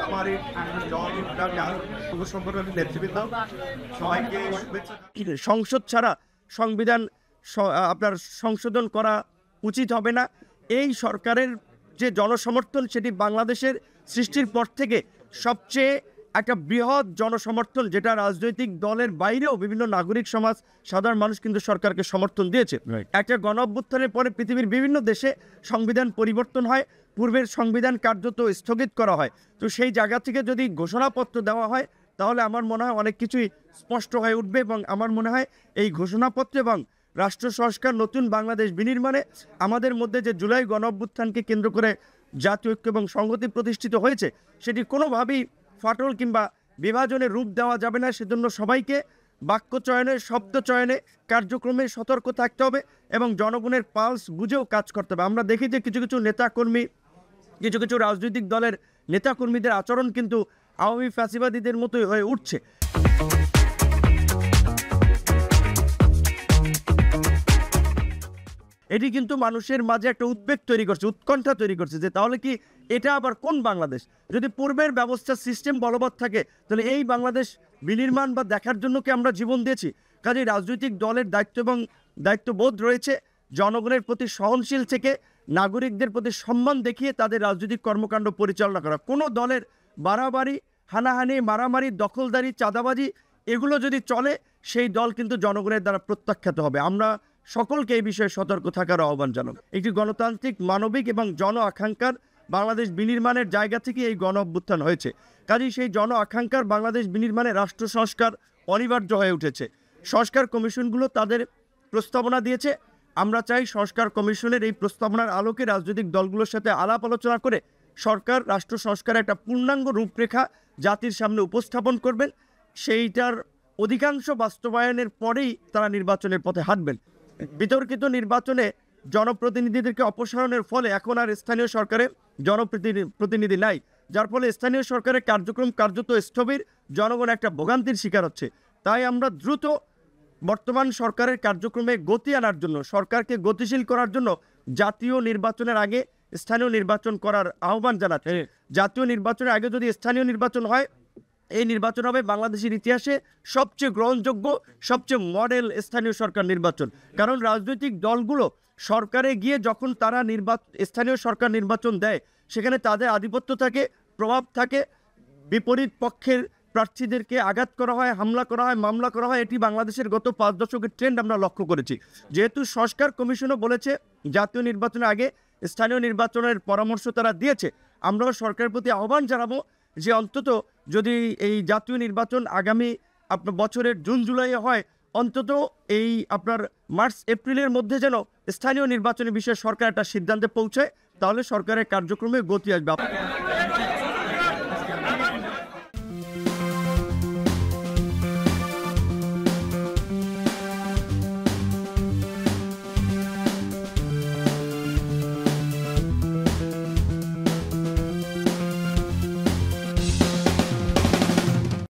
আমার এই নেতৃবৃন্দ সবাইকে সংসদ ছাড়া সংবিধান আপনার সংশোধন করা উচিত হবে না। এই সরকারের যে জনসমর্থন সেটি বাংলাদেশের সৃষ্টির পর থেকে সবচেয়ে একটা বৃহৎ জনসমর্থন, যেটা রাজনৈতিক দলের বাইরেও বিভিন্ন নাগরিক সমাজ, সাধারণ মানুষ কিন্তু সরকারকে সমর্থন দিয়েছে। একটা গণ অভ্যুত্থানের পরে পৃথিবীর বিভিন্ন দেশে সংবিধান পরিবর্তন হয়, পূর্বের সংবিধান কার্যত স্থগিত করা হয়। তো সেই জায়গা থেকে যদি ঘোষণাপত্র দেওয়া হয় তাহলে আমার মনে হয় অনেক কিছুই স্পষ্ট হয়ে উঠবে, এবং আমার মনে হয় এই ঘোষণাপত্র এবং রাষ্ট্র সংস্কার নতুন বাংলাদেশ বিনির্মাণে আমাদের মধ্যে যে জুলাই গণ অভ্যুত্থানকে কেন্দ্র করে জাতীয় ঐক্য এবং সংহতি প্রতিষ্ঠিত হয়েছে সেটি কোনোভাবেই ফাটল কিংবা বিভাজনের রূপ দেওয়া যাবে না। সেজন্য সবাইকে বাক্য চয়নে, শব্দ চয়নে, কার্যক্রমে সতর্ক থাকতে হবে এবং জনগণের পালস বুঝেও কাজ করতে হবে। আমরা দেখি যে কিছু কিছু নেতাকর্মী, কিছু কিছু রাজনৈতিক দলের নেতাকর্মীদের আচরণ কিন্তু আওয়ামী ফ্যাসিবাদীদের মতোই হয়ে উঠছে। এটি কিন্তু মানুষের মাঝে একটা উদ্বেগ তৈরি করছে, উৎকণ্ঠা তৈরি করছে যে তাহলে কি এটা আবার কোন বাংলাদেশ? যদি পূর্বের ব্যবস্থা সিস্টেম বলবৎ থাকে তাহলে এই বাংলাদেশ বিনির্মাণ বা দেখার জন্য কি আমরা জীবন দিয়েছি? কাজেই রাজনৈতিক দলের দায়িত্ব এবং দায়িত্ববোধ রয়েছে জনগণের প্রতি সহনশীল থেকে নাগরিকদের প্রতি সম্মান দেখিয়ে তাদের রাজনৈতিক কর্মকাণ্ড পরিচালনা করা। কোনো দলের বাড়াবাড়ি, হানাহানি, মারামারি, দখলদারি, চাঁদাবাজি এগুলো যদি চলে সেই দল কিন্তু জনগণের দ্বারা প্রত্যাখ্যাত হবে। আমরা সকলকে এই বিষয়ে সতর্ক থাকার আহ্বান জানাব। একটি গণতান্ত্রিক, মানবিক এবং জন আকাঙ্ক্ষার বাংলাদেশ বিনির্মাণের জায়গা থেকে এই গণ অভ্যুত্থান হয়েছে। কাজেই সেই জন আকাঙ্ক্ষার বাংলাদেশ বিনির্মাণে রাষ্ট্র সংস্কার অনিবার্য হয়ে উঠেছে। সংস্কার কমিশনগুলো তাদের প্রস্তাবনা দিয়েছে। আমরা চাই সংস্কার কমিশনের এই প্রস্তাবনার আলোকে রাজনৈতিক দলগুলোর সাথে আলাপ আলোচনা করে সরকার রাষ্ট্র সংস্কারের একটা পূর্ণাঙ্গ রূপরেখা জাতির সামনে উপস্থাপন করবেন। সেইটার অধিকাংশ বাস্তবায়নের পরেই তারা নির্বাচনের পথে হাঁটবেন। বিতর্কিত নির্বাচনে জনপ্রতিনিধিদেরকে অপসারণের ফলে এখন আর স্থানীয় সরকারে জনপ্রতিনিধি নাই, যার ফলে স্থানীয় সরকারের কার্যক্রম কার্যত স্থবির, জনগণ একটা ভোগান্তির শিকার হচ্ছে। তাই আমরা দ্রুত বর্তমান সরকারের কার্যক্রমে গতি আনার জন্য, সরকারকে গতিশীল করার জন্য জাতীয় নির্বাচনের আগে স্থানীয় নির্বাচন করার আহ্বান জানাচ্ছি। জাতীয় নির্বাচনের আগে যদি স্থানীয় নির্বাচন হয়, এই নির্বাচন হবে বাংলাদেশের ইতিহাসে সবচেয়ে গ্রহণযোগ্য, সবচেয়ে মডেল স্থানীয় সরকার নির্বাচন। কারণ রাজনৈতিক দলগুলো সরকারে গিয়ে যখন তারা স্থানীয় সরকার নির্বাচন দেয়, সেখানে তাদের আধিপত্য থাকে, প্রভাব থাকে, বিপরীত পক্ষের প্রার্থীদেরকে আঘাত করা হয়, হামলা করা হয়, মামলা করা হয়। এটি বাংলাদেশের গত 5 দশকের ট্রেন্ড আমরা লক্ষ্য করেছি। যেহেতু সংস্কার কমিশনও বলেছে জাতীয় নির্বাচনের আগে স্থানীয় নির্বাচনের পরামর্শ তারা দিয়েছে, আমরাও সরকারের প্রতি আহ্বান জানাবো যে অন্তত যদি এই জাতীয় নির্বাচন আগামী আপনার বছরের জুন জুলাইয়ে হয়, অন্তত এই আপনার মার্চ এপ্রিলের মধ্যে যেন স্থানীয় নির্বাচনের বিষয়ে সরকার একটা সিদ্ধান্তে পৌঁছায়, তাহলে সরকারের কার্যক্রমে গতি আসবে।